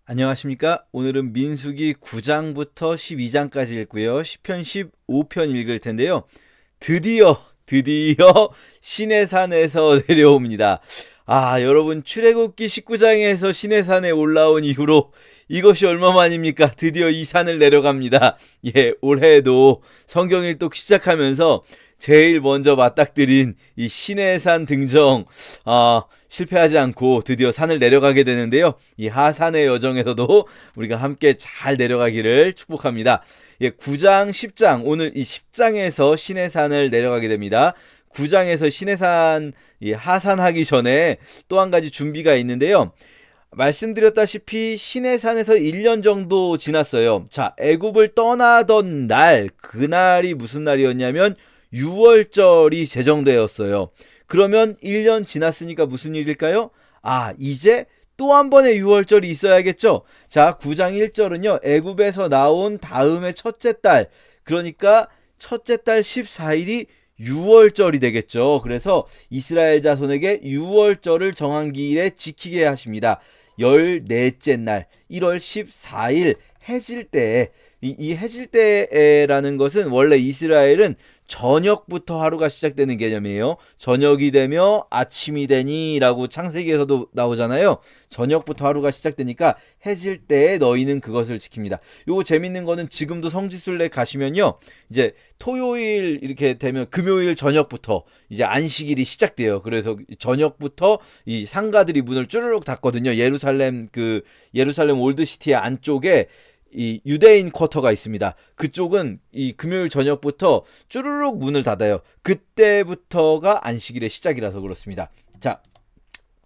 안녕하십니까? 오늘은 민수기 9장부터 12장까지 읽고요. 시편 15편 읽을 텐데요. 드디어 시내산에서 내려옵니다. 여러분 출애굽기 19장에서 시내산에 올라온 이후로 이것이 얼마만입니까? 드디어 이 산을 내려갑니다. 올해도 성경 일독 시작하면서 제일 먼저 맞닥뜨린 이 시내산 등정 실패하지 않고 드디어 산을 내려가게 되는데요. 이 하산의 여정에서도 우리가 함께 잘 내려가기를 축복합니다. 9장, 10장, 오늘 이 10장에서 시내산을 내려가게 됩니다. 9장에서 시내산 하산하기 전에 또 한 가지 준비가 있는데요. 말씀드렸다시피 시내산에서 1년 정도 지났어요. 자, 애굽을 떠나던 날, 그날이 무슨 날이었냐면 6월절이 제정되었어요. 그러면 1년 지났으니까 무슨 일일까요? 이제 또 한 번의 6월절이 있어야겠죠. 자, 9장 1절은요. 애굽에서 나온 다음의 첫째 달, 그러니까 첫째 달 14일이 6월절이 되겠죠. 그래서 이스라엘 자손에게 6월절을 정한 기일에 지키게 하십니다. 14째 날 1월 14일 해질 때에 이 해질 때라는 것은 원래 이스라엘은 저녁부터 하루가 시작되는 개념이에요. 저녁이 되며 아침이 되니라고 창세기에서도 나오잖아요. 저녁부터 하루가 시작되니까 해질 때에 너희는 그것을 지킵니다. 요거 재밌는 거는 지금도 성지순례 가시면요. 이제 토요일 이렇게 되면 금요일 저녁부터 이제 안식일이 시작돼요. 그래서 저녁부터 이 상가들이 문을 쭈르륵 닫거든요. 예루살렘 올드시티의 안쪽에 이 유대인 쿼터가 있습니다. 그쪽은 이 금요일 저녁부터 쭈르륵 문을 닫아요. 그때부터가 안식일의 시작이라서 그렇습니다. 자,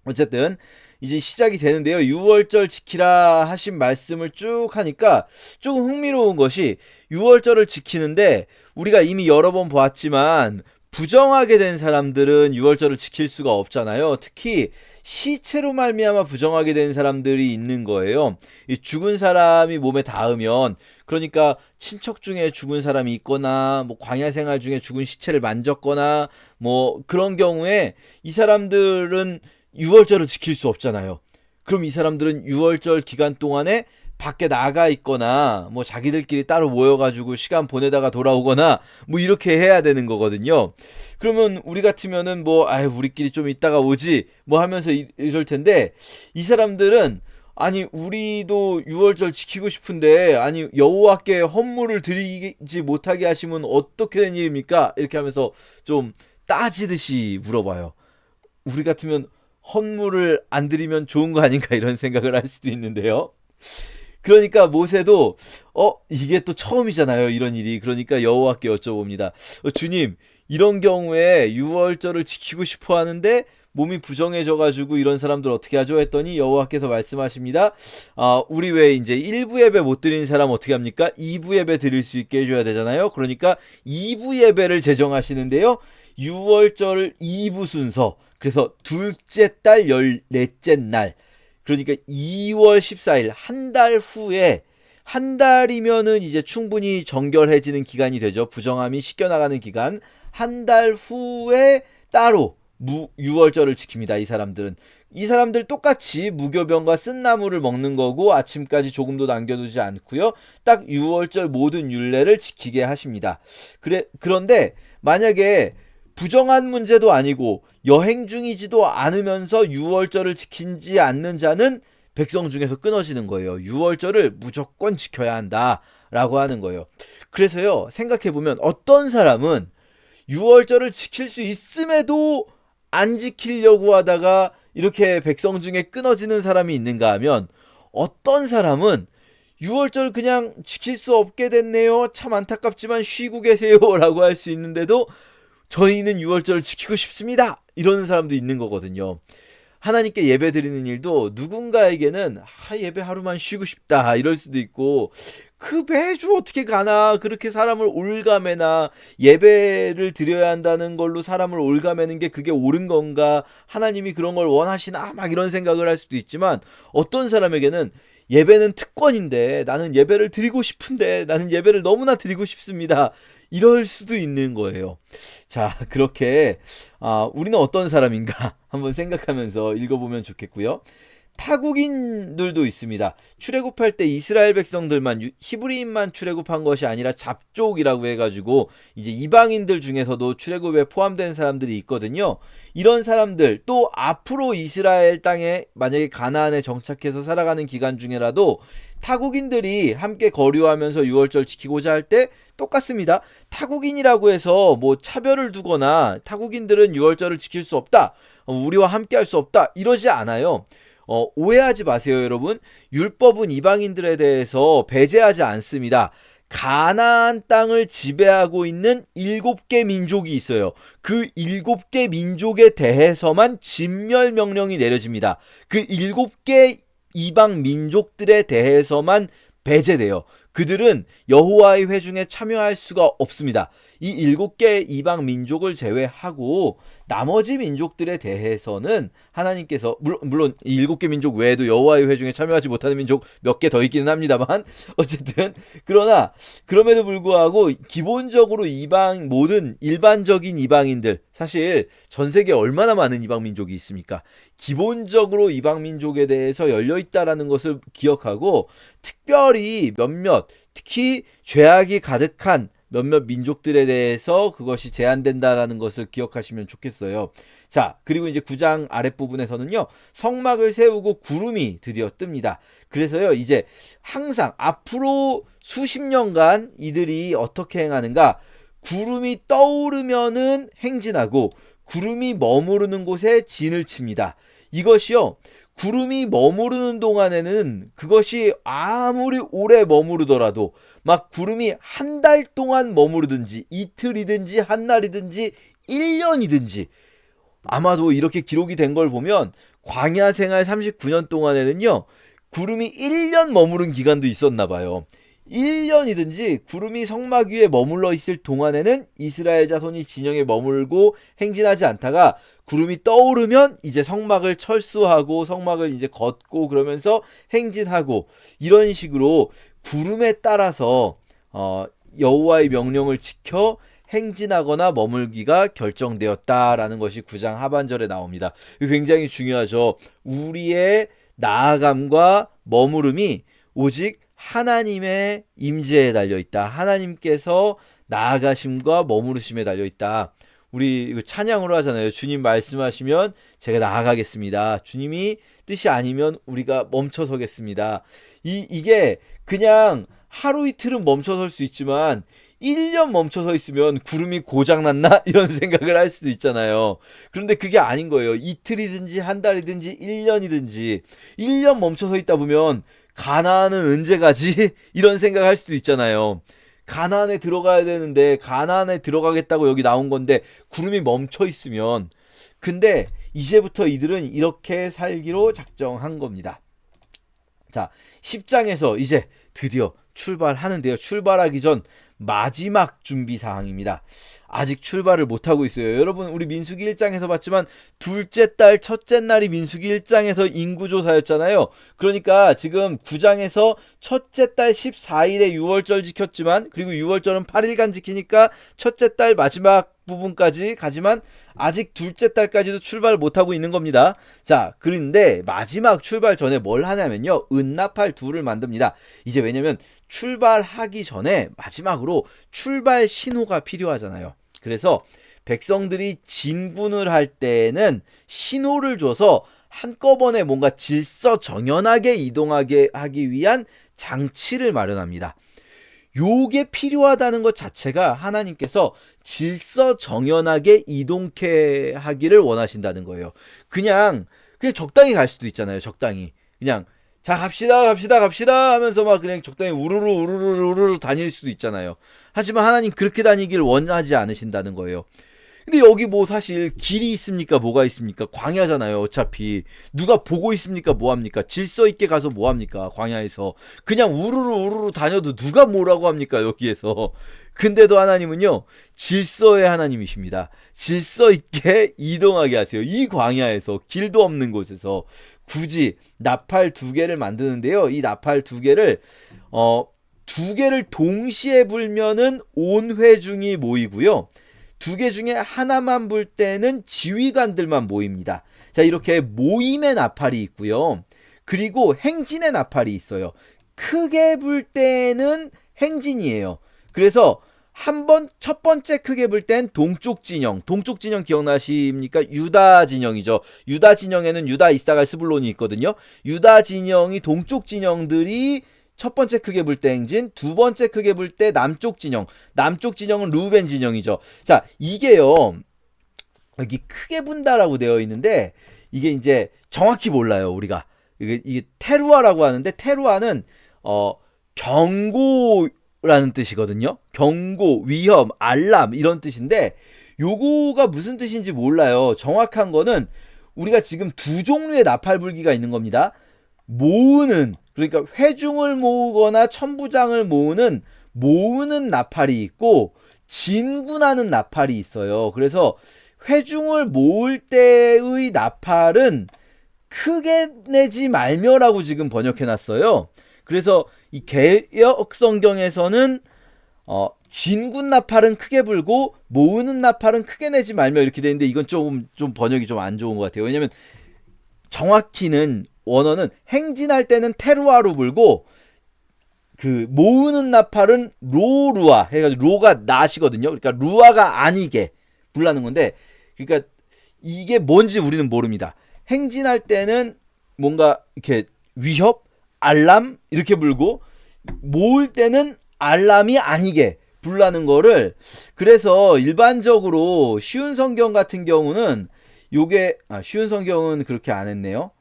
어쨌든 이제 시작이 되는데요. 6월절 지키라 하신 말씀을 쭉 하니까 조금 흥미로운 것이 6월절을 지키는데 우리가 이미 여러 번 보았지만 부정하게 된 사람들은 6월절을 지킬 수가 없잖아요. 특히 시체로 말미암아 부정하게 된 사람들이 있는 거예요. 이 죽은 사람이 몸에 닿으면, 그러니까 친척 중에 죽은 사람이 있거나 뭐 광야 생활 중에 죽은 시체를 만졌거나 뭐 그런 경우에 이 사람들은 6월절을 지킬 수 없잖아요. 그럼 이 사람들은 6월절 기간 동안에 밖에 나가 있거나 뭐 자기들끼리 따로 모여가지고 시간 보내다가 돌아오거나 뭐 이렇게 해야 되는 거거든요. 그러면 우리 같으면은 우리끼리 좀 있다가 오지 뭐 하면서 이럴 텐데, 이 사람들은 아니 우리도 6월절 지키고 싶은데 아니 여호와께 헌물을 드리지 못하게 하시면 어떻게 된 일입니까? 이렇게 하면서 좀 따지듯이 물어봐요. 우리 같으면 헌물을 안 드리면 좋은 거 아닌가 이런 생각을 할 수도 있는데요. 그러니까 모세도 이게 또 처음이잖아요, 이런 일이. 그러니까 여호와께 여쭤봅니다. 주님, 이런 경우에 6월절을 지키고 싶어 하는데 몸이 부정해져 가지고 이런 사람들 어떻게 하죠? 했더니 여호와께서 말씀하십니다. 우리 왜 이제 1부 예배 못 드리는 사람 어떻게 합니까? 2부 예배 드릴 수 있게 해줘야 되잖아요. 그러니까 2부 예배를 제정하시는데요. 6월절 2부 순서, 그래서 둘째 달 14째 날, 그러니까 2월 14일 한 달 후에, 한 달이면은 이제 충분히 정결해지는 기간이 되죠. 부정함이 씻겨나가는 기간. 한 달 후에 따로 6월절을 지킵니다. 이 사람들 똑같이 무교병과 쓴나물을 먹는 거고 아침까지 조금도 남겨두지 않고요. 딱 6월절 모든 율례를 지키게 하십니다. 그런데 만약에 부정한 문제도 아니고 여행 중이지도 않으면서 6월절을 지키지 않는 자는 백성 중에서 끊어지는 거예요. 6월절을 무조건 지켜야 한다라고 하는 거예요. 그래서요, 생각해보면 어떤 사람은 6월절을 지킬 수 있음에도 안 지키려고 하다가 이렇게 백성 중에 끊어지는 사람이 있는가 하면, 어떤 사람은 6월절 그냥 지킬 수 없게 됐네요. 참 안타깝지만 쉬고 계세요. 라고 할 수 있는데도 저희는 6월절을 지키고 싶습니다. 이러는 사람도 있는 거거든요. 하나님께 예배 드리는 일도 누군가에게는 예배 하루만 쉬고 싶다 이럴 수도 있고, 그 매주 어떻게 가나, 그렇게 사람을 올가매나, 예배를 드려야 한다는 걸로 사람을 올가매는 게 그게 옳은 건가, 하나님이 그런 걸 원하시나, 막 이런 생각을 할 수도 있지만, 어떤 사람에게는 예배는 특권인데 나는 예배를 드리고 싶은데, 나는 예배를 너무나 드리고 싶습니다, 이럴 수도 있는 거예요. 자, 그렇게 우리는 어떤 사람인가 한번 생각하면서 읽어보면 좋겠고요. 타국인들도 있습니다. 출애굽할 때 이스라엘 백성들만 히브리인만 출애굽한 것이 아니라 잡족이라고 해가지고 이제 이방인들 중에서도 출애굽에 포함된 사람들이 있거든요. 이런 사람들 또 앞으로 이스라엘 땅에 만약에 가나안에 정착해서 살아가는 기간 중에라도 타국인들이 함께 거류하면서 유월절 지키고자 할 때 똑같습니다. 타국인이라고 해서 뭐 차별을 두거나 타국인들은 유월절을 지킬 수 없다, 우리와 함께 할 수 없다 이러지 않아요. 오해하지 마세요, 여러분. 율법은 이방인들에 대해서 배제하지 않습니다. 가나안 땅을 지배하고 있는 7개 민족이 있어요. 그 7개 민족에 대해서만 진멸 명령이 내려집니다. 그 7개 이방 민족들에 대해서만 배제돼요. 그들은 여호와의 회중에 참여할 수가 없습니다. 이 7개 이방 민족을 제외하고 나머지 민족들에 대해서는 하나님께서 물론 이 7개 민족 외에도 여호와의 회중에 참여하지 못하는 민족 몇 개 더 있기는 합니다만 어쨌든 그러나 그럼에도 불구하고 기본적으로 모든 일반적인 이방인들, 사실 전 세계에 얼마나 많은 이방 민족이 있습니까? 기본적으로 이방 민족에 대해서 열려 있다라는 것을 기억하고 특별히 특히 죄악이 가득한 몇몇 민족들에 대해서 그것이 제한된다라는 것을 기억하시면 좋겠어요. 자, 그리고 이제 9장 아랫부분에서는요, 성막을 세우고 구름이 드디어 뜹니다. 그래서요, 이제 항상 앞으로 수십 년간 이들이 어떻게 행하는가? 구름이 떠오르면은 행진하고 구름이 머무르는 곳에 진을 칩니다. 이것이요, 구름이 머무르는 동안에는 그것이 아무리 오래 머무르더라도 막 구름이 한 달 동안 머무르든지 이틀이든지 한 날이든지 1년이든지 아마도 이렇게 기록이 된 걸 보면 광야 생활 39년 동안에는요, 구름이 1년 머무른 기간도 있었나 봐요. 1년이든지 구름이 성막 위에 머물러 있을 동안에는 이스라엘 자손이 진영에 머물고 행진하지 않다가 구름이 떠오르면 이제 성막을 철수하고 성막을 이제 걷고 그러면서 행진하고, 이런 식으로 구름에 따라서 여호와의 명령을 지켜 행진하거나 머물기가 결정되었다라는 것이 9장 하반절에 나옵니다. 굉장히 중요하죠. 우리의 나아감과 머무름이 오직 하나님의 임재에 달려있다. 하나님께서 나아가심과 머무르심에 달려있다. 우리 찬양으로 하잖아요. 주님 말씀하시면 제가 나아가겠습니다. 주님이 뜻이 아니면 우리가 멈춰서겠습니다. 이게 그냥 하루 이틀은 멈춰설 수 있지만 1년 멈춰서 있으면 구름이 고장났나? 이런 생각을 할 수도 있잖아요. 그런데 그게 아닌 거예요. 이틀이든지 한 달이든지 1년이든지 1년 멈춰서 있다 보면 가나안은 언제 가지? 이런 생각할 수도 있잖아요. 가나안에 들어가야 되는데 가나안에 들어가겠다고 여기 나온 건데 구름이 멈춰 있으면, 근데 이제부터 이들은 이렇게 살기로 작정한 겁니다. 자, 10장에서 이제 드디어 출발하는데요. 출발하기 전 마지막 준비 사항입니다. 아직 출발을 못하고 있어요. 여러분, 우리 민수기 1장에서 봤지만 둘째 달 첫째 날이 민수기 1장에서 인구조사였잖아요. 그러니까 지금 9장에서 첫째 달 14일에 유월절 지켰지만, 그리고 유월절은 8일간 지키니까 첫째 달 마지막 부분까지 가지만 아직 둘째 달까지도 출발을 못하고 있는 겁니다. 자, 그런데 마지막 출발 전에 뭘 하냐면요, 은나팔 둘을 만듭니다. 이제 왜냐면 출발하기 전에 마지막으로 출발 신호가 필요하잖아요. 그래서 백성들이 진군을 할 때는 신호를 줘서 한꺼번에 뭔가 질서정연하게 이동하게 하기 위한 장치를 마련합니다. 요게 필요하다는 것 자체가 하나님께서 질서정연하게 이동케 하기를 원하신다는 거예요. 그냥 적당히 갈 수도 있잖아요. 적당히 그냥 자 갑시다 하면서 막 그냥 적당히 우르르 다닐 수도 있잖아요. 하지만 하나님 그렇게 다니길 원하지 않으신다는 거예요. 근데 여기 뭐 사실 길이 있습니까? 뭐가 있습니까? 광야잖아요. 어차피 누가 보고 있습니까? 뭐합니까? 질서 있게 가서 뭐합니까? 광야에서 그냥 우르르 다녀도 누가 뭐라고 합니까? 여기에서. 근데도 하나님은요, 질서의 하나님이십니다. 질서 있게 이동하게 하세요. 이 광야에서, 길도 없는 곳에서 굳이 나팔 2개를 만드는데요. 이 나팔 2개를 2개를 동시에 불면은 온 회중이 모이고요. 2개 중에 하나만 불 때는 지휘관들만 모입니다. 자, 이렇게 모임의 나팔이 있고요. 그리고 행진의 나팔이 있어요. 크게 불 때는 행진이에요. 그래서 첫 번째 크게 불 땐 동쪽 진영 기억나십니까? 유다 진영이죠. 유다 진영에는 유다, 이사갈, 스불론이 있거든요. 유다 진영이 동쪽 진영들이 첫 번째 크게 불 때 행진, 두 번째 크게 불 때 남쪽 진영은 루벤 진영이죠. 자, 이게요, 여기 크게 분다라고 되어 있는데, 이게 이제 정확히 몰라요, 우리가. 이게 테루아라고 하는데, 테루아는, 경고라는 뜻이거든요. 경고, 위험, 알람, 이런 뜻인데, 요거가 무슨 뜻인지 몰라요. 정확한 거는, 우리가 지금 두 종류의 나팔불기가 있는 겁니다. 모으는, 그러니까 회중을 모으거나 천부장을 모으는 나팔이 있고, 진군하는 나팔이 있어요. 그래서 회중을 모을 때의 나팔은 크게 내지 말며라고 지금 번역해놨어요. 그래서 이 개역 성경에서는 진군 나팔은 크게 불고 모으는 나팔은 크게 내지 말며 이렇게 되는데, 이건 좀 번역이 좀 안 좋은 것 같아요. 왜냐면 정확히는 원어는 행진할 때는 테루아로 불고, 그 모으는 나팔은 로루아 해가지고, 로가 낫이거든요. 그러니까 루아가 아니게 불라는 건데, 그러니까 이게 뭔지 우리는 모릅니다. 행진할 때는 뭔가 이렇게 위협, 알람 이렇게 불고, 모을 때는 알람이 아니게 불라는 거를, 그래서 일반적으로 쉬운 성경 같은 경우는 쉬운 성경은 그렇게 안 했네요.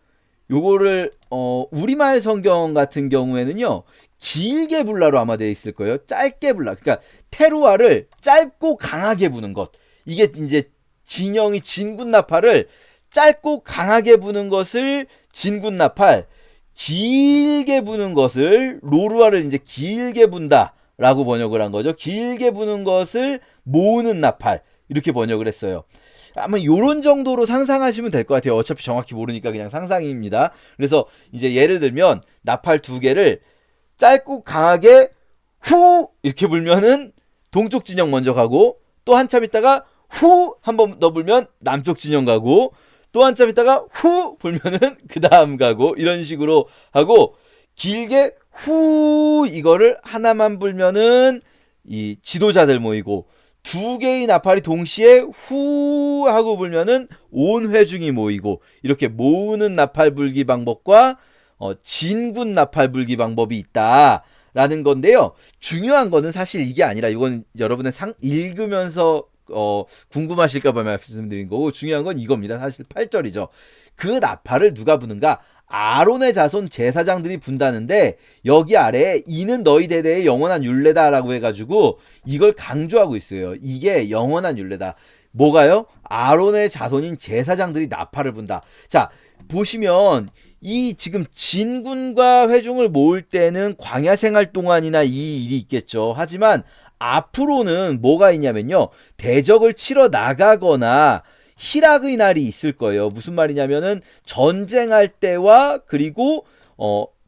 요거를 우리말 성경 같은 경우에는요, 길게 불라로 아마 되어 있을 거예요. 짧게 불라. 그러니까 테루아를 짧고 강하게 부는 것. 이게 이제 진영이 진군 나팔을 짧고 강하게 부는 것을 진군 나팔, 길게 부는 것을 로루아를 이제 길게 분다라고 번역을 한 거죠. 길게 부는 것을 모으는 나팔, 이렇게 번역을 했어요. 아마 요런 정도로 상상하시면 될 것 같아요. 어차피 정확히 모르니까 그냥 상상입니다. 그래서 이제 예를 들면 나팔 두 개를 짧고 강하게 후 이렇게 불면은 동쪽 진영 먼저 가고, 또 한참 있다가 후 한 번 더 불면 남쪽 진영 가고, 또 한참 있다가 후 불면은 그 다음 가고, 이런 식으로 하고, 길게 후 이거를 하나만 불면은 이 지도자들 모이고, 두 개의 나팔이 동시에 후 하고 불면은 온 회중이 모이고, 이렇게 모으는 나팔 불기 방법과 진군 나팔 불기 방법이 있다라는 건데요. 중요한 거는 사실 이게 아니라, 이건 여러분의 읽으면서 궁금하실까봐 말씀드린 거고, 중요한 건 이겁니다. 사실 8절이죠. 그 나팔을 누가 부는가? 아론의 자손 제사장들이 분다는데, 여기 아래에 이는 너희 대대의 영원한 율례다라고 해가지고 이걸 강조하고 있어요. 이게 영원한 율례다. 뭐가요? 아론의 자손인 제사장들이 나팔을 분다. 자, 보시면 이 지금 진군과 회중을 모을 때는 광야 생활 동안이나 이 일이 있겠죠. 하지만 앞으로는 뭐가 있냐면요, 대적을 치러 나가거나 희락의 날이 있을 거예요. 무슨 말이냐면은 전쟁할 때와 그리고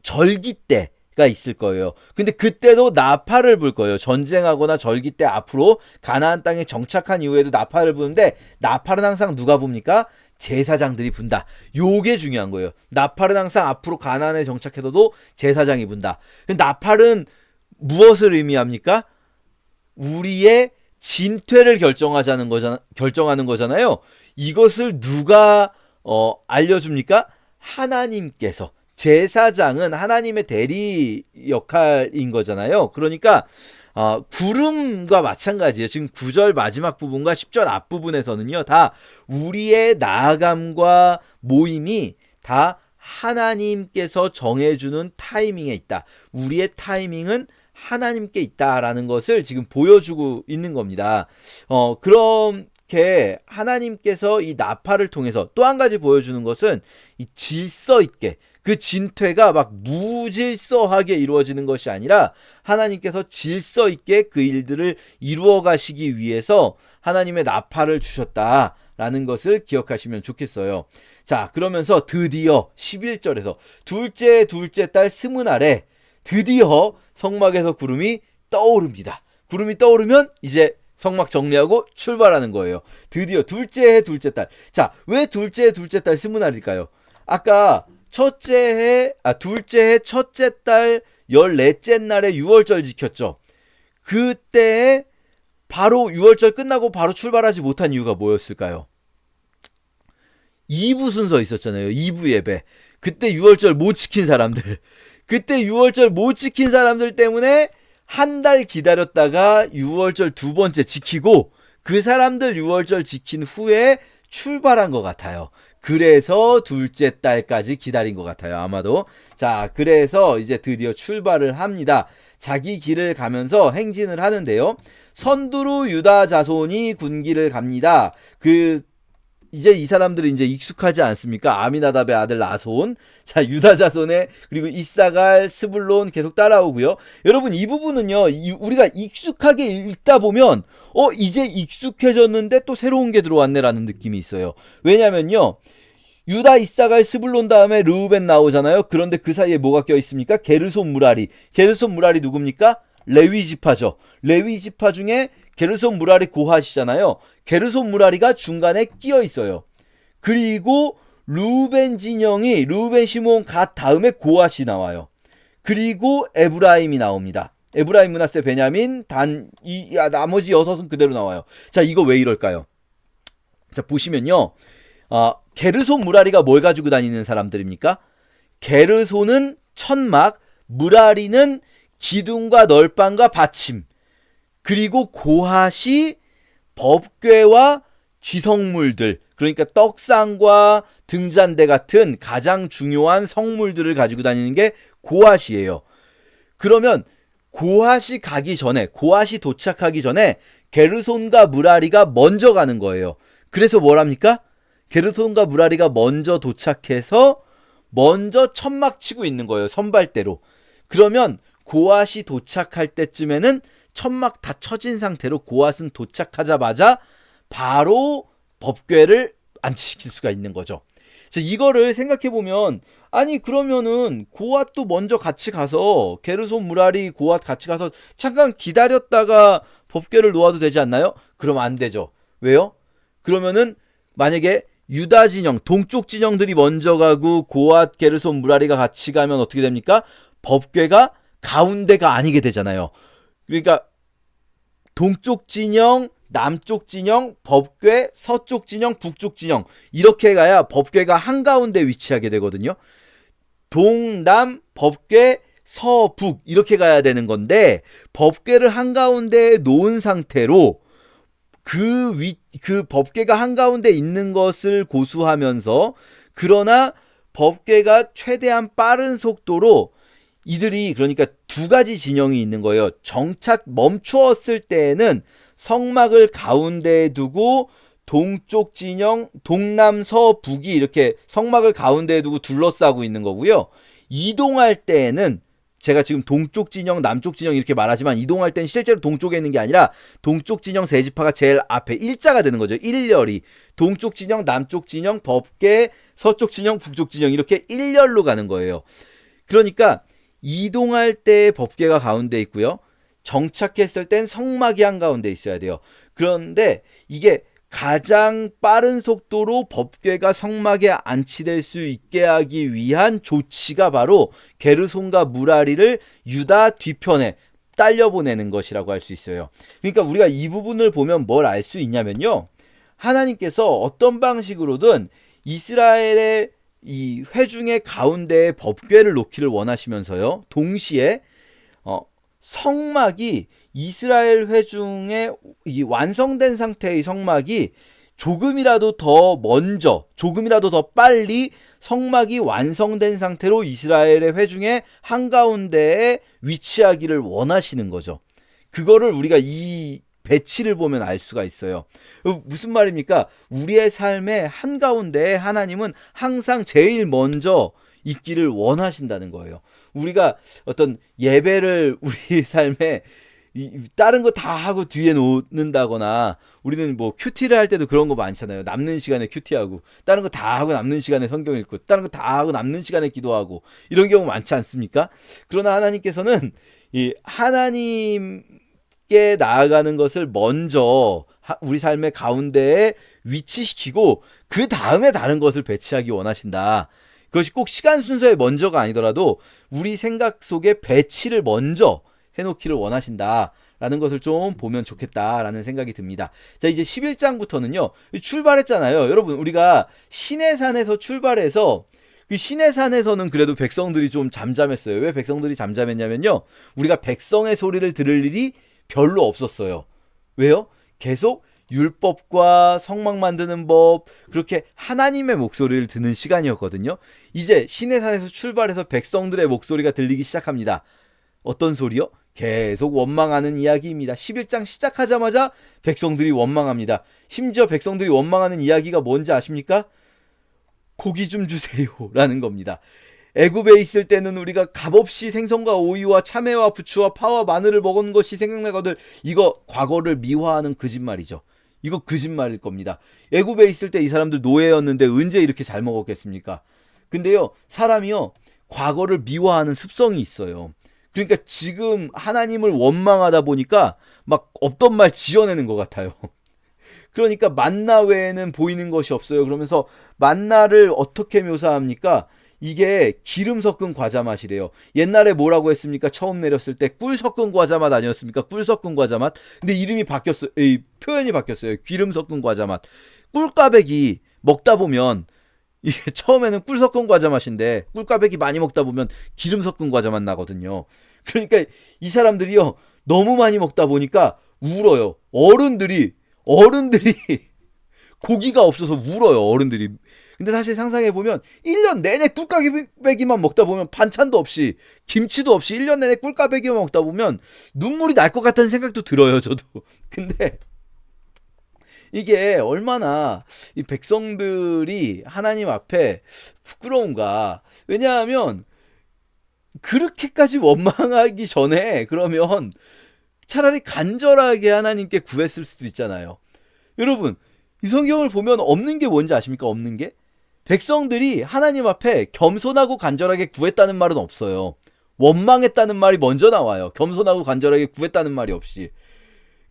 절기 때가 있을 거예요. 근데 그때도 나팔을 불 거예요. 전쟁하거나 절기 때 앞으로 가나안 땅에 정착한 이후에도 나팔을 부는데, 나팔은 항상 누가 붑니까? 제사장들이 분다. 요게 중요한 거예요. 나팔은 항상 앞으로 가나안에 정착해도 제사장이 분다. 나팔은 무엇을 의미합니까? 우리의 진퇴를 결정하는 거잖아요. 이것을 누가 알려줍니까? 하나님께서. 제사장은 하나님의 대리 역할인 거잖아요. 그러니까 구름과 마찬가지예요. 지금 9절 마지막 부분과 10절 앞부분에서는요, 다 우리의 나아감과 모임이 다 하나님께서 정해주는 타이밍에 있다. 우리의 타이밍은 하나님께 있다라는 것을 지금 보여주고 있는 겁니다. 그렇게 하나님께서 이 나팔을 통해서 또 한 가지 보여주는 것은, 이 질서 있게, 그 진퇴가 막 무질서하게 이루어지는 것이 아니라 하나님께서 질서 있게 그 일들을 이루어 가시기 위해서 하나님의 나팔을 주셨다라는 것을 기억하시면 좋겠어요. 자, 그러면서 드디어 11절에서 둘째 딸 스므날에 드디어 성막에서 구름이 떠오릅니다. 구름이 떠오르면 이제 성막 정리하고 출발하는 거예요. 드디어 둘째 딸. 자, 왜 둘째 딸 스므날일까요? 아까 둘째 해 첫째 달 14째 날에 유월절 지켰죠. 그때 바로 유월절 끝나고 바로 출발하지 못한 이유가 뭐였을까요? 2부 순서 있었잖아요. 2부 예배. 그때 유월절 못 지킨 사람들. 그때 유월절 못 지킨 사람들 때문에 한 달 기다렸다가 유월절 두 번째 지키고 그 사람들 유월절 지킨 후에 출발한 것 같아요. 그래서 둘째 달까지 기다린 것 같아요. 아마도. 자, 그래서 이제 드디어 출발을 합니다. 자기 길을 가면서 행진을 하는데요. 선두로 유다 자손이 군기를 갑니다. 이제 이 사람들이 이제 익숙하지 않습니까? 아미나답의 아들 나손. 자, 유다 자손의 그리고 이사갈, 스불론 계속 따라오고요. 여러분, 이 부분은요, 우리가 익숙하게 읽다 보면, 이제 익숙해졌는데 또 새로운 게 들어왔네라는 느낌이 있어요. 왜냐면요, 유다, 이사갈, 스불론 다음에 르우벤 나오잖아요. 그런데 그 사이에 뭐가 껴있습니까? 게르손 무라리. 게르손 무라리 누굽니까? 레위 지파죠. 레위 지파 중에 게르손 무라리 고핫이잖아요. 게르손 무라리가 중간에 끼어 있어요. 그리고 르우벤 진영이 르우벤 시몬 갓 다음에 고핫이 나와요. 그리고 에브라임이 나옵니다. 에브라임, 므낫세, 베냐민, 나머지 6은 그대로 나와요. 자, 이거 왜 이럴까요? 자, 보시면요. 게르손 무라리가 뭘 가지고 다니는 사람들입니까? 게르손은 천막, 무라리는 기둥과 널방과 받침, 그리고 고핫이 법궤와 지성물들, 그러니까 떡상과 등잔대 같은 가장 중요한 성물들을 가지고 다니는 게 고핫이에요. 그러면 고핫이 도착하기 전에 게르손과 무라리가 먼저 가는 거예요. 그래서 뭐랍니까? 게르손과 무라리가 먼저 도착해서 먼저 천막 치고 있는 거예요. 선발대로. 그러면 고핫이 도착할 때쯤에는 천막 다 쳐진 상태로 고핫은 도착하자마자 바로 법궤를 안치시킬 수가 있는 거죠. 이거를 생각해보면, 아니 그러면은 고핫도 먼저 같이 가서, 게르손, 무라리, 고핫 같이 가서 잠깐 기다렸다가 법궤를 놓아도 되지 않나요? 그러면 안 되죠. 왜요? 그러면은 만약에 유다 진영, 동쪽 진영들이 먼저 가고 고핫, 게르손, 무라리가 같이 가면 어떻게 됩니까? 법궤가 가운데가 아니게 되잖아요. 그러니까 동쪽 진영, 남쪽 진영, 법궤, 서쪽 진영, 북쪽 진영, 이렇게 가야 법궤가 한가운데 위치하게 되거든요. 동남, 법궤, 서북 이렇게 가야 되는 건데, 법궤를 한가운데에 놓은 상태로 그 법궤가 한가운데 있는 것을 고수하면서, 그러나 법궤가 최대한 빠른 속도로 이들이, 그러니까 두 가지 진영이 있는 거예요. 멈추었을 때에는 성막을 가운데에 두고 동쪽 진영, 동남, 서, 북이 이렇게 성막을 가운데에 두고 둘러싸고 있는 거고요. 이동할 때에는, 제가 지금 동쪽 진영, 남쪽 진영 이렇게 말하지만, 이동할 때는 실제로 동쪽에 있는 게 아니라 동쪽 진영 세 지파가 제일 앞에 일자가 되는 거죠. 일렬이. 동쪽 진영, 남쪽 진영, 법궤, 서쪽 진영, 북쪽 진영 이렇게 일렬로 가는 거예요. 그러니까 이동할 때 법궤가 가운데 있고요. 정착했을 땐 성막이 한가운데 있어야 돼요. 그런데 이게 가장 빠른 속도로 법궤가 성막에 안치될 수 있게 하기 위한 조치가 바로 게르손과 무라리를 유다 뒤편에 딸려보내는 것이라고 할 수 있어요. 그러니까 우리가 이 부분을 보면 뭘 알 수 있냐면요. 하나님께서 어떤 방식으로든 이스라엘의 이 회중의 가운데에 법궤를 놓기를 원하시면서요. 동시에 성막이, 이스라엘 회중의 이 완성된 상태의 성막이 조금이라도 더 먼저, 조금이라도 더 빨리 성막이 완성된 상태로 이스라엘의 회중의 한가운데에 위치하기를 원하시는 거죠. 그거를 우리가 이 배치를 보면 알 수가 있어요. 무슨 말입니까? 우리의 삶의 한가운데에 하나님은 항상 제일 먼저 있기를 원하신다는 거예요. 우리가 어떤 예배를 우리 삶에 다른 거 다 하고 뒤에 놓는다거나, 우리는 뭐 큐티를 할 때도 그런 거 많잖아요. 남는 시간에 큐티하고, 다른 거 다 하고 남는 시간에 성경 읽고, 다른 거 다 하고 남는 시간에 기도하고, 이런 경우 많지 않습니까? 그러나 하나님께서는 이 하나님께 나아가는 것을 먼저 우리 삶의 가운데에 위치시키고 그 다음에 다른 것을 배치하기 원하신다. 그것이 꼭 시간 순서의 먼저가 아니더라도 우리 생각 속에 배치를 먼저 해놓기를 원하신다라는 것을 좀 보면 좋겠다라는 생각이 듭니다. 자, 이제 11장부터는요. 출발했잖아요. 여러분, 우리가 시내산에서 출발해서 그 시내산에서는 그래도 백성들이 좀 잠잠했어요. 왜 백성들이 잠잠했냐면요. 우리가 백성의 소리를 들을 일이 별로 없었어요. 왜요? 계속 율법과 성막 만드는 법, 그렇게 하나님의 목소리를 듣는 시간이었거든요. 이제 시내산에서 출발해서 백성들의 목소리가 들리기 시작합니다. 어떤 소리요? 계속 원망하는 이야기입니다. 11장 시작하자마자 백성들이 원망합니다. 심지어 백성들이 원망하는 이야기가 뭔지 아십니까? 고기 좀 주세요 라는 겁니다. 애굽에 있을 때는 우리가 값없이 생선과 오이와 참외와 부추와 파와 마늘을 먹은 것이 생각나거든. 이거 과거를 미화하는 거짓말이죠. 이거 거짓말일 겁니다. 애굽에 있을 때 이 사람들 노예였는데 언제 이렇게 잘 먹었겠습니까? 근데요, 사람이요, 과거를 미화하는 습성이 있어요. 그러니까 지금 하나님을 원망하다 보니까 막 없던 말 지어내는 것 같아요. 그러니까 만나 외에는 보이는 것이 없어요. 그러면서 만나를 어떻게 묘사합니까? 이게 기름 섞은 과자 맛이래요. 옛날에 뭐라고 했습니까? 처음 내렸을 때 꿀 섞은 과자 맛 아니었습니까? 꿀 섞은 과자 맛. 근데 이름이 바뀌었어요. 표현이 바뀌었어요. 기름 섞은 과자 맛. 꿀꽈배기 먹다 보면 이게 처음에는 꿀 섞은 과자 맛인데 꿀꽈배기 많이 먹다 보면 기름 섞은 과자 맛 나거든요. 그러니까 이 사람들이요, 너무 많이 먹다 보니까 울어요. 어른들이 고기가 없어서 울어요. 어른들이. 근데 사실 상상해보면 1년 내내 꿀까배기만 먹다 보면 반찬도 없이 김치도 없이 1년 내내 꿀까배기만 먹다 보면 눈물이 날 것 같다는 생각도 들어요. 저도. 근데 이게 얼마나 이 백성들이 하나님 앞에 부끄러운가. 왜냐하면 그렇게까지 원망하기 전에 그러면 차라리 간절하게 하나님께 구했을 수도 있잖아요. 여러분, 이 성경을 보면 없는 게 뭔지 아십니까? 없는 게? 백성들이 하나님 앞에 겸손하고 간절하게 구했다는 말은 없어요. 원망했다는 말이 먼저 나와요. 겸손하고 간절하게 구했다는 말이 없이.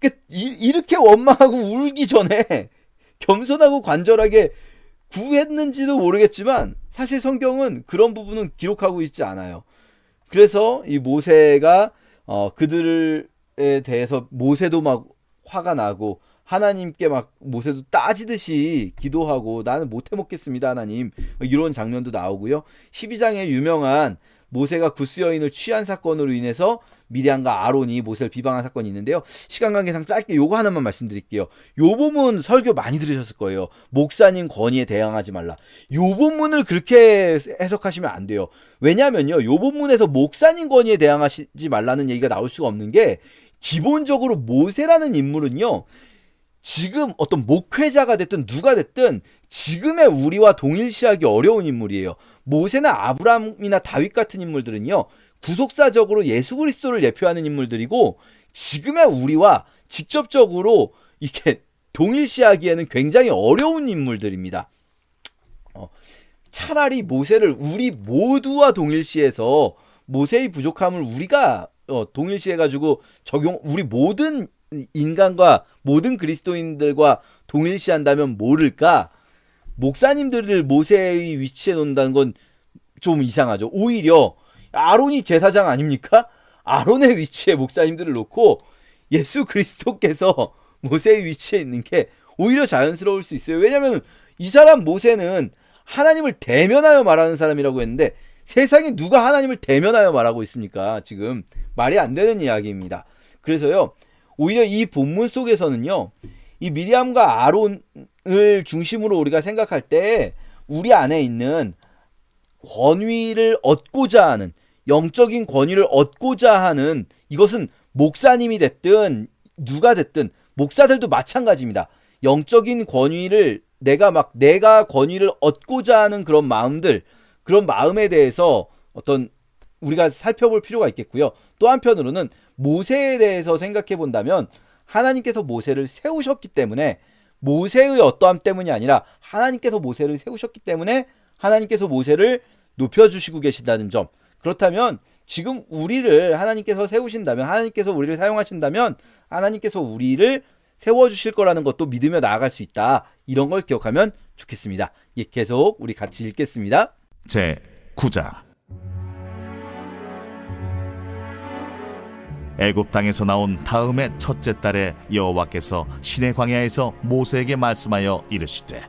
그러니까 이렇게 원망하고 울기 전에 겸손하고 간절하게 구했는지도 모르겠지만 사실 성경은 그런 부분은 기록하고 있지 않아요. 그래서 이 모세가 그들에 대해서 모세도 막 화가 나고 하나님께 막 모세도 따지듯이 기도하고 나는 못해 먹겠습니다 하나님, 이런 장면도 나오고요. 12장에 유명한 모세가 구스 여인을 취한 사건으로 인해서 미리암과 아론이 모세를 비방한 사건이 있는데요. 시간 관계상 짧게 요거 하나만 말씀드릴게요. 요 본문 설교 많이 들으셨을 거예요. 목사님 권위에 대항하지 말라. 요 본문을 그렇게 해석하시면 안 돼요. 왜냐면요, 요 본문에서 목사님 권위에 대항하지 말라는 얘기가 나올 수가 없는 게, 기본적으로 모세라는 인물은요, 지금 어떤 목회자가 됐든 누가 됐든 지금의 우리와 동일시하기 어려운 인물이에요. 모세나 아브라함이나 다윗 같은 인물들은요, 구속사적으로 예수 그리스도를 예표하는 인물들이고 지금의 우리와 직접적으로 이렇게 동일시하기에는 굉장히 어려운 인물들입니다. 차라리 모세를 우리 모두와 동일시해서 모세의 부족함을 우리가 동일시해가지고 우리 모든 인간과 모든 그리스도인들과 동일시한다면 모를까? 목사님들을 모세의 위치에 놓는다는 건 좀 이상하죠. 오히려 아론이 제사장 아닙니까? 아론의 위치에 목사님들을 놓고 예수 그리스도께서 모세의 위치에 있는 게 오히려 자연스러울 수 있어요. 왜냐하면 이 사람 모세는 하나님을 대면하여 말하는 사람이라고 했는데 세상에 누가 하나님을 대면하여 말하고 있습니까? 지금 말이 안 되는 이야기입니다. 그래서요, 오히려 이 본문 속에서는요, 이 미리암과 아론을 중심으로 우리가 생각할 때 우리 안에 있는 권위를 얻고자 하는, 영적인 권위를 얻고자 하는, 이것은 목사님이 됐든 누가 됐든 목사들도 마찬가지입니다. 영적인 권위를 내가 권위를 얻고자 하는 그런 마음들, 그런 마음에 대해서 어떤 우리가 살펴볼 필요가 있겠고요. 또 한편으로는 모세에 대해서 생각해 본다면 하나님께서 모세를 세우셨기 때문에, 모세의 어떠함 때문이 아니라 하나님께서 모세를 세우셨기 때문에 하나님께서 모세를 높여주시고 계신다는 점. 그렇다면 지금 우리를 하나님께서 세우신다면, 하나님께서 우리를 사용하신다면 하나님께서 우리를 세워주실 거라는 것도 믿으며 나아갈 수 있다. 이런 걸 기억하면 좋겠습니다. 계속 우리 같이 읽겠습니다. 제 9장. 애굽 땅에서 나온 다음의 첫째 달에 여호와께서 시내 광야에서 모세에게 말씀하여 이르시되,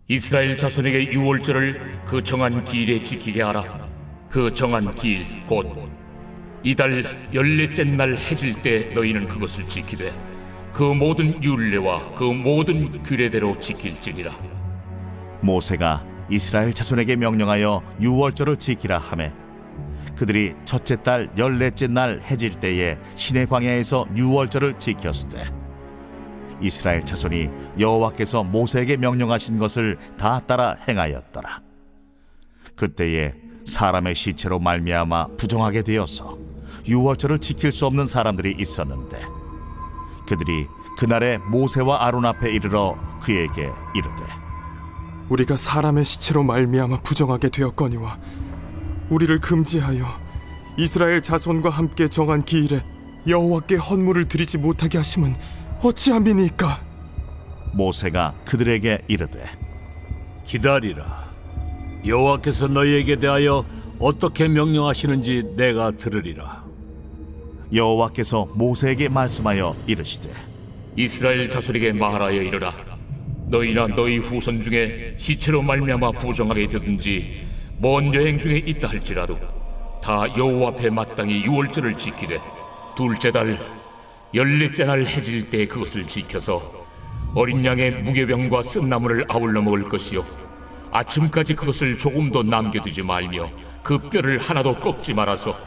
이스라엘 자손에게 유월절을 그 정한 기일에 지키게 하라. 그 정한 기일 곧 이달 14째 날 해질 때 너희는 그것을 지키되 그 모든 율례와 그 모든 규례대로 지킬지니라. 모세가 이스라엘 자손에게 명령하여 유월절을 지키라 하매 그들이 첫째 달 14째 날 해질 때에 시내 광야에서 유월절을 지켰으되 이스라엘 자손이 여호와께서 모세에게 명령하신 것을 다 따라 행하였더라. 그때에 사람의 시체로 말미암아 부정하게 되어서 유월절을 지킬 수 없는 사람들이 있었는데 그들이 그날에 모세와 아론 앞에 이르러 그에게 이르되, 우리가 사람의 시체로 말미암아 부정하게 되었거니와 우리를 금지하여 이스라엘 자손과 함께 정한 기일에 여호와께 헌물을 드리지 못하게 하심은 어찌함이니까? 모세가 그들에게 이르되, 기다리라. 여호와께서 너희에게 대하여 어떻게 명령하시는지 내가 들으리라. 여호와께서 모세에게 말씀하여 이르시되, 이스라엘 자손에게 말하여 이르라. 너희나 너희 후손 중에 시체로 말미암아 부정하게 되든지 먼 여행 중에 있다 할지라도 다 여호와 앞에 마땅히 유월절을 지키되 둘째 달 14째 날 해질 때 그것을 지켜서 어린 양의 무교병과 쓴나물을 아울러 먹을 것이요 아침까지 그것을 조금도 남겨두지 말며 그 뼈를 하나도 꺾지 말아서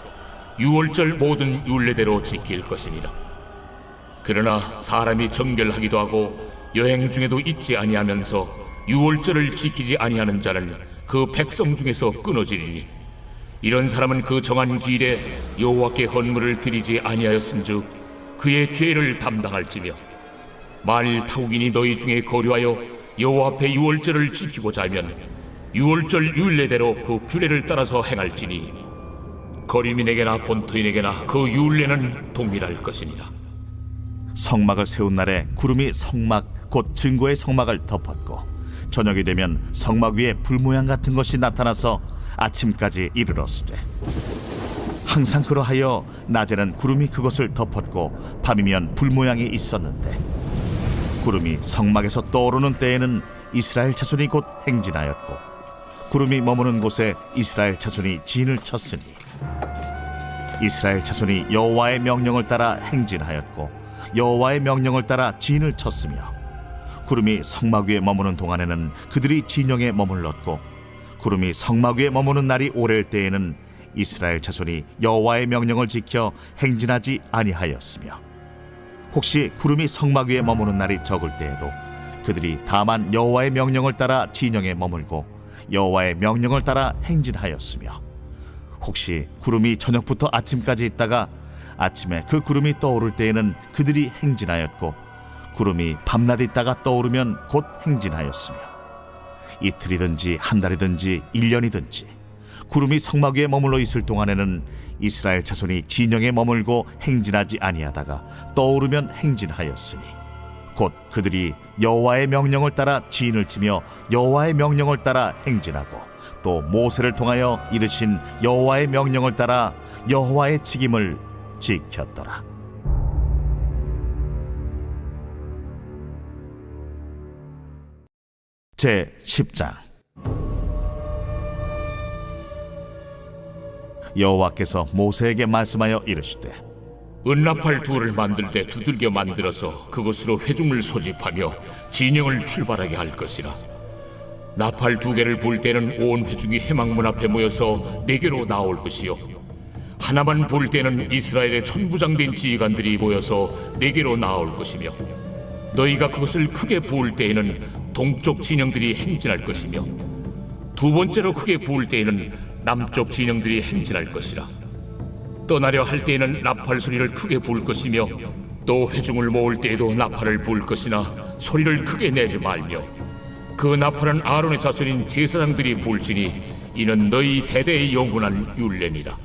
유월절 모든 율례대로 지킬 것이니라. 그러나 사람이 정결하기도 하고 여행 중에도 잊지 아니하면서 유월절을 지키지 아니하는 자는 그 백성 중에서 끊어지리니 이런 사람은 그 정한 기일에 여호와께 헌물을 드리지 아니하였은즉 그의 죄를 담당할지며 만일 타국인이 너희 중에 거류하여 여호와 앞에 유월절을 지키고자 하면 유월절 율례대로 그 규례를 따라서 행할지니 거류민에게나 본토인에게나 그 율례는 동일할 것이니라. 성막을 세운 날에 구름이 성막 곧 증거의 성막을 덮었고 저녁이 되면 성막 위에 불 모양 같은 것이 나타나서 아침까지 이르렀으되 항상 그러하여 낮에는 구름이 그것을 덮었고 밤이면 불 모양이 있었는데 구름이 성막에서 떠오르는 때에는 이스라엘 자손이 곧 행진하였고 구름이 머무는 곳에 이스라엘 자손이 진을 쳤으니 이스라엘 자손이 여호와의 명령을 따라 행진하였고 여호와의 명령을 따라 진을 쳤으며 구름이 성막 위에 머무는 동안에는 그들이 진영에 머물렀고 구름이 성막 위에 머무는 날이 오랠 때에는 이스라엘 자손이 여호와의 명령을 지켜 행진하지 아니하였으며 혹시 구름이 성막 위에 머무는 날이 적을 때에도 그들이 다만 여호와의 명령을 따라 진영에 머물고 여호와의 명령을 따라 행진하였으며 혹시 구름이 저녁부터 아침까지 있다가 아침에 그 구름이 떠오를 때에는 그들이 행진하였고 구름이 밤낮 있다가 떠오르면 곧 행진하였으며 이틀이든지 한 달이든지 1년이든지 구름이 성막 위에 머물러 있을 동안에는 이스라엘 자손이 진영에 머물고 행진하지 아니하다가 떠오르면 행진하였으니 곧 그들이 여호와의 명령을 따라 진을 치며 여호와의 명령을 따라 행진하고 또 모세를 통하여 이르신 여호와의 명령을 따라 여호와의 책임을 지켰더라. 제 10장. 여호와께서 모세에게 말씀하여 이르시되 은나팔 둘을 만들 때 두들겨 만들어서 그것으로 회중을 소집하며 진영을 출발하게 할 것이라. 나팔 두 개를 불 때는 온 회중이 회막문 앞에 모여서 내게로 나올 것이요 하나만 불 때는 이스라엘의 천부장된 지휘관들이 모여서 내게로 나올 것이며 너희가 그것을 크게 부을 때에는 동쪽 진영들이 행진할 것이며 두 번째로 크게 부을 때에는 남쪽 진영들이 행진할 것이라. 떠나려 할 때에는 나팔 소리를 크게 부을 것이며 또 회중을 모을 때에도 나팔을 부을 것이나 소리를 크게 내지 말며 그 나팔은 아론의 자손인 제사장들이 부을지니 이는 너희 대대의 영원한 율례니라.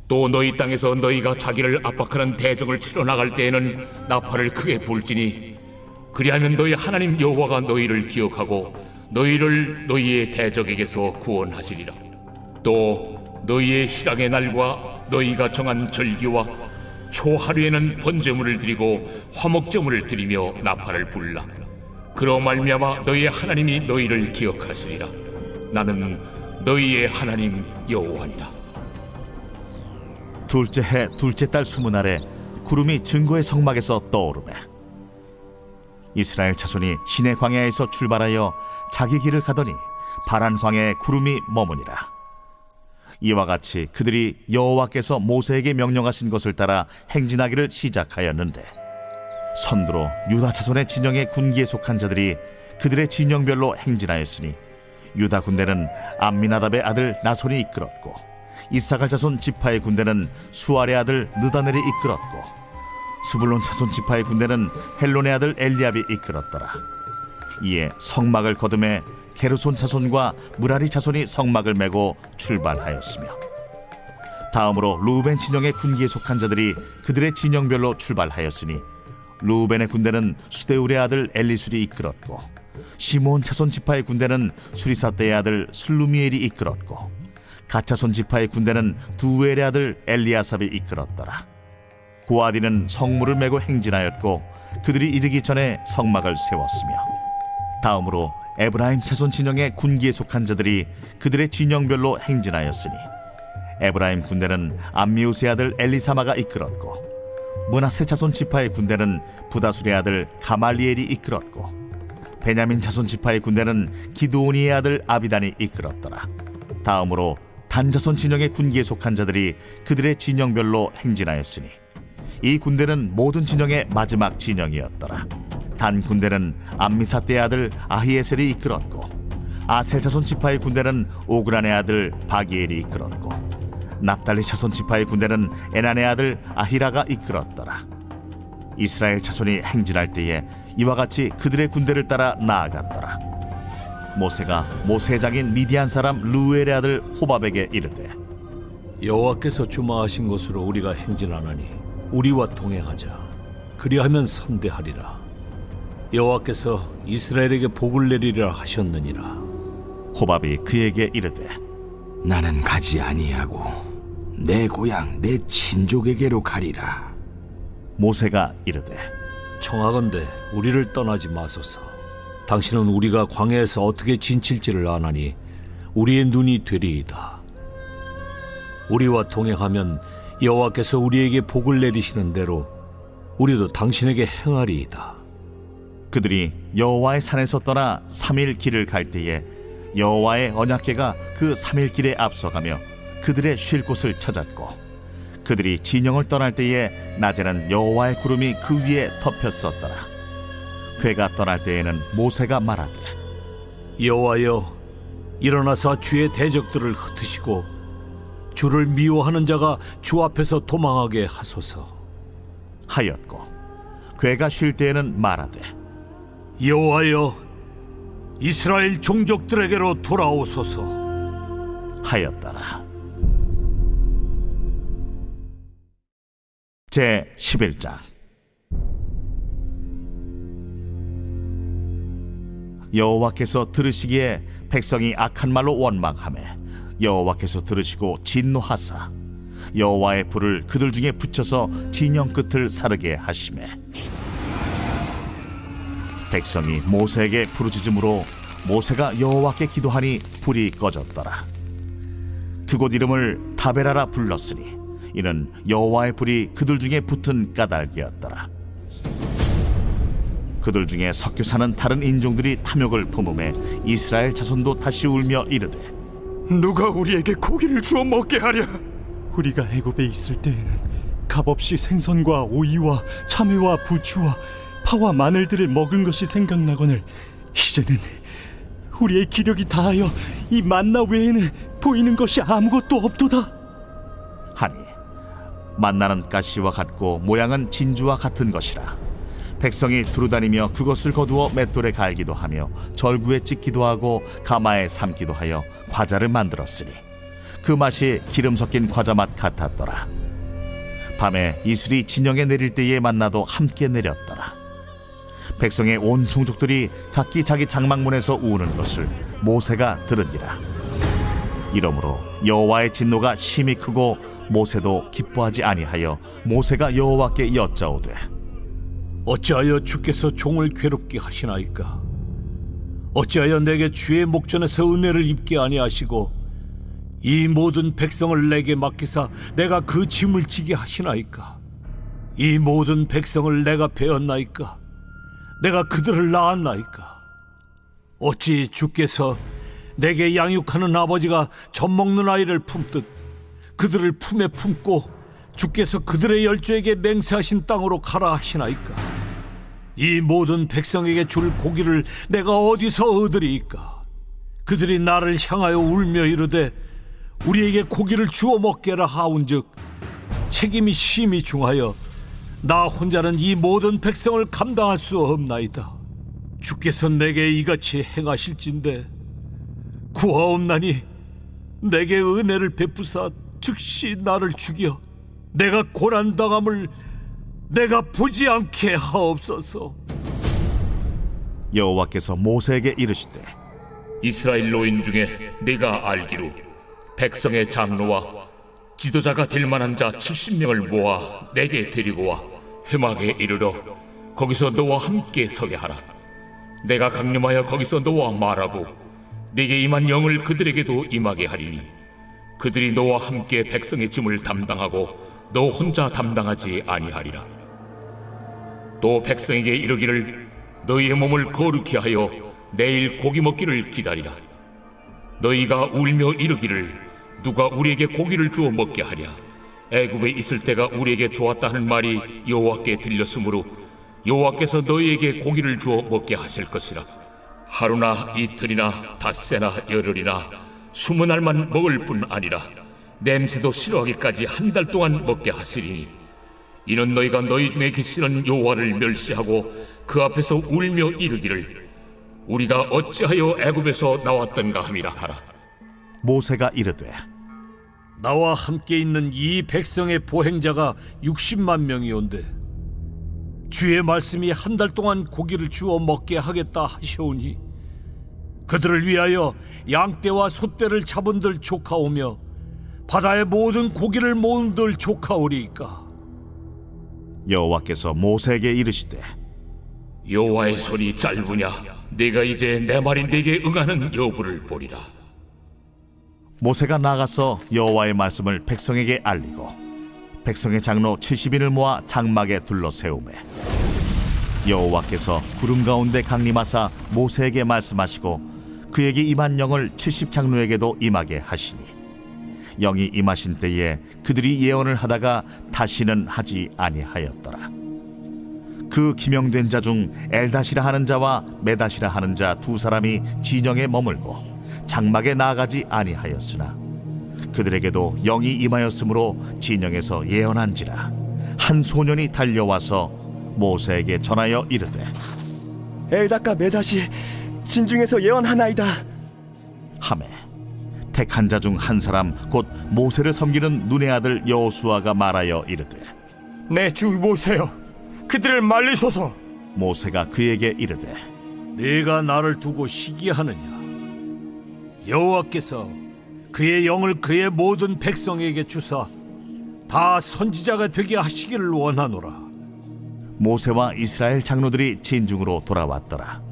또 너희 땅에서 너희가 자기를 압박하는 대적을 치러 나갈 때에는 나팔을 크게 불지니 그리하면 너희 하나님 여호와가 너희를 기억하고 너희를 너희의 대적에게서 구원하시리라. 또 너희의 실황의 날과 너희가 정한 절기와 초하루에는 번제물을 드리고 화목제물을 드리며 나팔을 불라. 그로 말미암아 너희의 하나님이 너희를 기억하시리라. 나는 너희의 하나님 여호와니라. 둘째 해 둘째 달 20날에 구름이 증거의 성막에서 떠오르매 이스라엘 자손이 시내 광야에서 출발하여 자기 길을 가더니 바란 광야에 구름이 머무니라. 이와 같이 그들이 여호와께서 모세에게 명령하신 것을 따라 행진하기를 시작하였는데 선두로 유다 자손의 진영의 군기에 속한 자들이 그들의 진영별로 행진하였으니 유다 군대는 암미나답의 아들 나손이 이끌었고 이사갈 자손 지파의 군대는 수알의 아들 느다넬이 이끌었고 스불론 자손 지파의 군대는 헬론의 아들 엘리압이 이끌었더라. 이에 성막을 거두매 게르손 자손과 무라리 자손이 성막을 메고 출발하였으며 다음으로 루벤 진영의 군기에 속한 자들이 그들의 진영별로 출발하였으니 루벤의 군대는 수데울의 아들 엘리술이 이끌었고 시몬 자손 지파의 군대는 수리사떼의 아들 슬루미엘이 이끌었고 갓자손 지파의 군대는 두엘의 아들 엘리아삽이 이끌었더라. 고아디는 성물을 메고 행진하였고 그들이 이르기 전에 성막을 세웠으며 다음으로 에브라임 자손 진영의 군기에 속한 자들이 그들의 진영별로 행진하였으니 에브라임 군대는 암미우스의 아들 엘리사마가 이끌었고 므낫세 자손 지파의 군대는 부다술의 아들 가말리엘이 이끌었고 베냐민 자손 지파의 군대는 기드오니의 아들 아비단이 이끌었더라. 다음으로 단 자손 진영의 군기에 속한 자들이 그들의 진영별로 행진하였으니 이 군대는 모든 진영의 마지막 진영이었더라. 단 군대는 암미사떼의 아들 아히에셀이 이끌었고 아셀 자손 지파의 군대는 오그란의 아들 바기엘이 이끌었고 납달리 자손 지파의 군대는 에난의 아들 아히라가 이끌었더라. 이스라엘 자손이 행진할 때에 이와 같이 그들의 군대를 따라 나아갔더라. 모세가 모세의 장인 미디안 사람 루엘의 아들 호밥에게 이르되 여호와께서 주마하신 곳으로 우리가 행진하나니 우리와 동행하자. 그리하면 선대하리라. 여호와께서 이스라엘에게 복을 내리리라 하셨느니라. 호밥이 그에게 이르되 나는 가지 아니하고 내 고향 내 친족에게로 가리라. 모세가 이르되 청하건대 우리를 떠나지 마소서. 당신은 우리가 광야에서 어떻게 진칠지를 아나니 우리의 눈이 되리이다. 우리와 동행하면 여호와께서 우리에게 복을 내리시는 대로 우리도 당신에게 행하리이다. 그들이 여호와의 산에서 떠나 3일 길을 갈 때에 여호와의 언약궤가 그 3일 길에 앞서가며 그들의 쉴 곳을 찾았고 그들이 진영을 떠날 때에 낮에는 여호와의 구름이 그 위에 덮였었더라. 궤가 떠날 때에는 모세가 말하되 여호와여, 일어나사 주의 대적들을 흩으시고 주를 미워하는 자가 주 앞에서 도망하게 하소서. 하였고 궤가 쉴 때에는 말하되 여호와여, 이스라엘 종족들에게로 돌아오소서 하였더라. 제 11장. 여호와께서 들으시기에 백성이 악한 말로 원망하매 여호와께서 들으시고 진노하사 여호와의 불을 그들 중에 붙여서 진영 끝을 사르게 하시매 백성이 모세에게 부르짖음으로 모세가 여호와께 기도하니 불이 꺼졌더라. 그곳 이름을 다베라라 불렀으니 이는 여호와의 불이 그들 중에 붙은 까닭이었더라. 그들 중에 섞여 사는 다른 인종들이 탐욕을 품음에 이스라엘 자손도 다시 울며 이르되 누가 우리에게 고기를 주어 먹게 하랴? 우리가 애굽에 있을 때에는 값없이 생선과 오이와 참외와 부추와 파와 마늘들을 먹은 것이 생각나거늘 이제는 우리의 기력이 다하여 이 만나 외에는 보이는 것이 아무것도 없도다. 하니 만나는 가시와 같고 모양은 진주와 같은 것이라. 백성이 두루다니며 그것을 거두어 맷돌에 갈기도 하며 절구에 찍기도 하고 가마에 삶기도 하여 과자를 만들었으니 그 맛이 기름 섞인 과자 맛 같았더라. 밤에 이슬이 진영에 내릴 때에 만나도 함께 내렸더라. 백성의 온 종족들이 각기 자기 장막문에서 우는 것을 모세가 들으니라. 이러므로 여호와의 진노가 심히 크고 모세도 기뻐하지 아니하여 모세가 여호와께 여짜오되 어찌하여 주께서 종을 괴롭게 하시나이까? 어찌하여 내게 주의 목전에서 은혜를 입게 아니하시고 이 모든 백성을 내게 맡기사 내가 그 짐을 지게 하시나이까? 이 모든 백성을 내가 베었나이까? 내가 그들을 낳았나이까? 어찌 주께서 내게 양육하는 아버지가 젖먹는 아이를 품듯 그들을 품에 품고 주께서 그들의 열조에게 맹세하신 땅으로 가라 하시나이까? 이 모든 백성에게 줄 고기를 내가 어디서 얻으리이까? 그들이 나를 향하여 울며 이르되 우리에게 고기를 주어 먹게라 하온즉 책임이 심히 중하여 나 혼자는 이 모든 백성을 감당할 수 없나이다. 주께서 내게 이같이 행하실진대 구하옵나니 내게 은혜를 베푸사 즉시 나를 죽여 내가 고난당함을 내가 보지 않게 하옵소서. 여호와께서 모세에게 이르시되 이스라엘 노인 중에 네가 알기로 백성의 장로와 지도자가 될 만한 자 70명을 모아 내게 데리고 와 회막에 이르러 거기서 너와 함께 서게 하라. 내가 강림하여 거기서 너와 말하고 네게 임한 영을 그들에게도 임하게 하리니 그들이 너와 함께 백성의 짐을 담당하고 너 혼자 담당하지 아니하리라. 또 백성에게 이르기를 너희의 몸을 거룩히 하여 내일 고기 먹기를 기다리라. 너희가 울며 이르기를 누가 우리에게 고기를 주어 먹게 하랴. 애굽에 있을 때가 우리에게 좋았다 하는 말이 여호와께 들렸으므로 여호와께서 너희에게 고기를 주어 먹게 하실 것이라. 하루나 이틀이나 닷새나 열흘이나 20날만 먹을 뿐 아니라 냄새도 싫어하기까지 한 달 동안 먹게 하시리니 이는 너희가 너희 중에 계시는 여호와를 멸시하고 그 앞에서 울며 이르기를 우리가 어찌하여 애굽에서 나왔던가 함이라 하라. 모세가 이르되 나와 함께 있는 이 백성의 보행자가 60만 명이온데 주의 말씀이 한 달 동안 고기를 주어 먹게 하겠다 하시오니 그들을 위하여 양떼와 소떼를 잡은들 조카오며 바다의 모든 고기를 모은들 조카오리이까. 여호와께서 모세에게 이르시되 여호와의 손이 짧으냐 네가 이제 내 말이 네게 응하는 여부를 보리라. 모세가 나가서 여호와의 말씀을 백성에게 알리고 백성의 장로 70인을 모아 장막에 둘러 세우매 여호와께서 구름 가운데 강림하사 모세에게 말씀하시고 그에게 임한 영을 70장로에게도 임하게 하시니 영이 임하신 때에 그들이 예언을 하다가 다시는 하지 아니하였더라. 그 기명된 자 중 엘다시라 하는 자와 메다시라 하는 자 두 사람이 진영에 머물고 장막에 나아가지 아니하였으나 그들에게도 영이 임하였으므로 진영에서 예언한지라. 한 소년이 달려와서 모세에게 전하여 이르되 엘다가 메다시 진중에서 예언하나이다 하매 택한 자 중 한 사람 곧 모세를 섬기는 눈의 아들 여호수아가 말하여 이르되 내 주 모세여 그들을 말리소서. 모세가 그에게 이르되 네가 나를 두고 시기하느냐? 여호와께서 그의 영을 그의 모든 백성에게 주사 다 선지자가 되게 하시기를 원하노라. 모세와 이스라엘 장로들이 진중으로 돌아왔더라.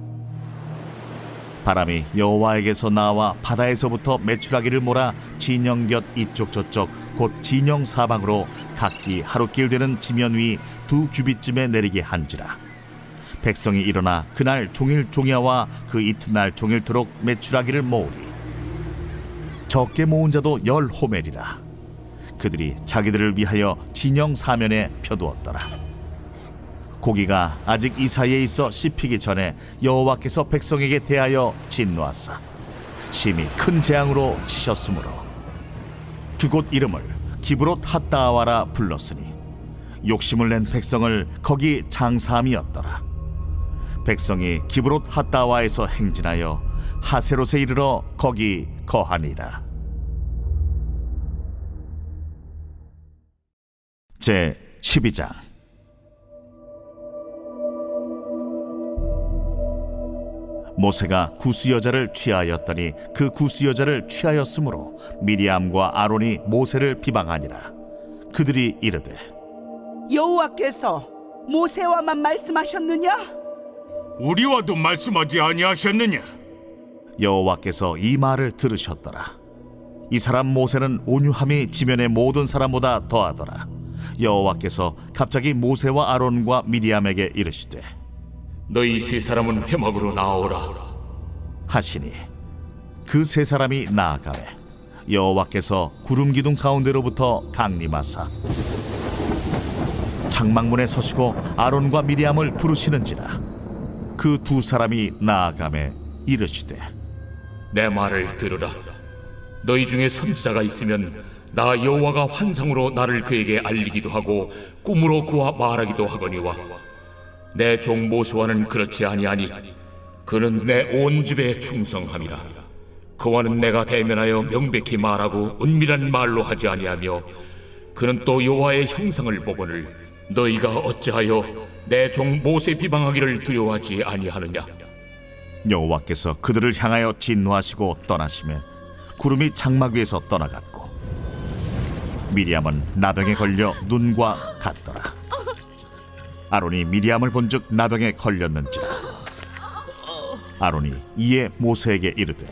바람이 여호와에게서 나와 바다에서부터 메추라기를 몰아 진영 곁 이쪽 저쪽 곧 진영 사방으로 각기 하루길 되는 지면 위 2규빗쯤에 내리게 한지라. 백성이 일어나 그날 종일 종야와 그 이튿날 종일토록 메추라기를 모으리. 적게 모은 자도 10호멜이라. 그들이 자기들을 위하여 진영 사면에 펴두었더라. 고기가 아직 이 사이에 있어 씹히기 전에 여호와께서 백성에게 대하여 진노하사 심히 큰 재앙으로 치셨으므로 그곳 이름을 기브롯 핫다아와라 불렀으니 욕심을 낸 백성을 거기 장사함이었더라. 백성이 기브롯 핫다아와에서 행진하여 하세롯에 이르러 거기 거하니라. 제 12장. 모세가 구스 여자를 취하였더니 그 구스 여자를 취하였으므로 미리암과 아론이 모세를 비방하니라. 그들이 이르되 여호와께서 모세와만 말씀하셨느냐? 우리와도 말씀하지 아니하셨느냐? 여호와께서 이 말을 들으셨더라. 이 사람 모세는 온유함이 지면의 모든 사람보다 더하더라. 여호와께서 갑자기 모세와 아론과 미리암에게 이르시되 너희 세 사람은 회막으로 나오라. 하시니 그 세 사람이 나아가매 여호와께서 구름 기둥 가운데로부터 강림하사 장막문에 서시고 아론과 미리암을 부르시는지라. 그 두 사람이 나아가매 이르시되 내 말을 들으라. 너희 중에 선지자가 있으면 나 여호와가 환상으로 나를 그에게 알리기도 하고 꿈으로 그와 말하기도 하거니와 내 종 모세와는 그렇지 아니하니 그는 내 온 집에 충성함이라. 그와는 내가 대면하여 명백히 말하고 은밀한 말로 하지 아니하며 그는 또 여호와의 형상을 보거늘 너희가 어찌하여 내 종 모세 비방하기를 두려워하지 아니하느냐. 여호와께서 그들을 향하여 진노하시고 떠나시매 구름이 장막 위에서 떠나갔고 미리암은 나병에 걸려 눈과 같더라. 아론이 미리암을 본즉 나병에 걸렸는지라. 아론이 이에 모세에게 이르되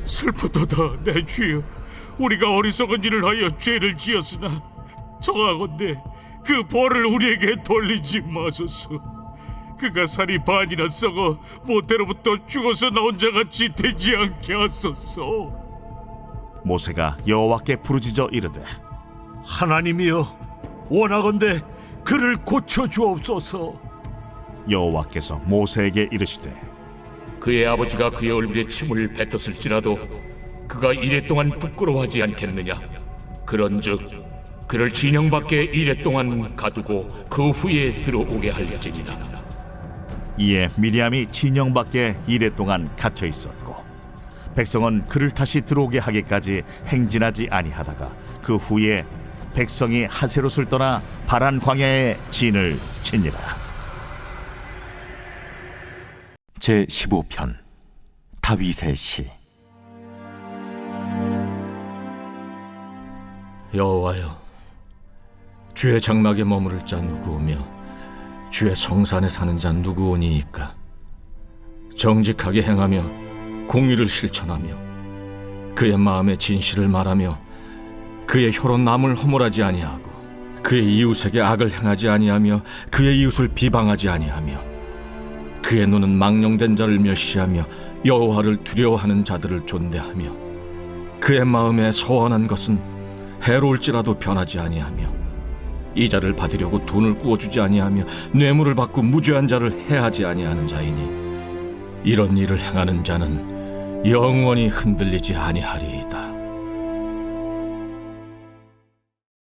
슬프도다 내 주여, 우리가 어리석은 일을 하여 죄를 지었으나 청하건대 그 벌을 우리에게 돌리지 마소서. 그가 살이 반이나 썩어 모태로부터 죽어서 나온 자같이 되지 않게 하소서. 모세가 여호와께 부르짖어 이르되 하나님이여, 원하건대 그를 고쳐 주옵소서. 여호와께서 모세에게 이르시되 그의 아버지가 그의 얼굴에 침을 뱉었을지라도 그가 이래 동안 부끄러워하지 않겠느냐. 그런즉 그를 진영 밖에 이래 동안 가두고 그 후에 들어오게 할지니라. 이에 미리암이 진영 밖에 이래 동안 갇혀 있었고 백성은 그를 다시 들어오게 하기까지 행진하지 아니하다가 그 후에 백성이 하세롯을 떠나 바란 광야에 진을 치니라. 제15편 다윗의 시. 여호와여, 주의 장막에 머무를 자 누구오며 주의 성산에 사는 자 누구오니이까? 정직하게 행하며 공의를 실천하며 그의 마음의 진실을 말하며 그의 혀로 남을 허물하지 아니하고 그의 이웃에게 악을 행하지 아니하며 그의 이웃을 비방하지 아니하며 그의 눈은 망령된 자를 멸시하며 여호와를 두려워하는 자들을 존대하며 그의 마음에 서원한 것은 해로울지라도 변하지 아니하며 이자를 받으려고 돈을 구워주지 아니하며 뇌물을 받고 무죄한 자를 해하지 아니하는 자이니 이런 일을 행하는 자는 영원히 흔들리지 아니하리이다.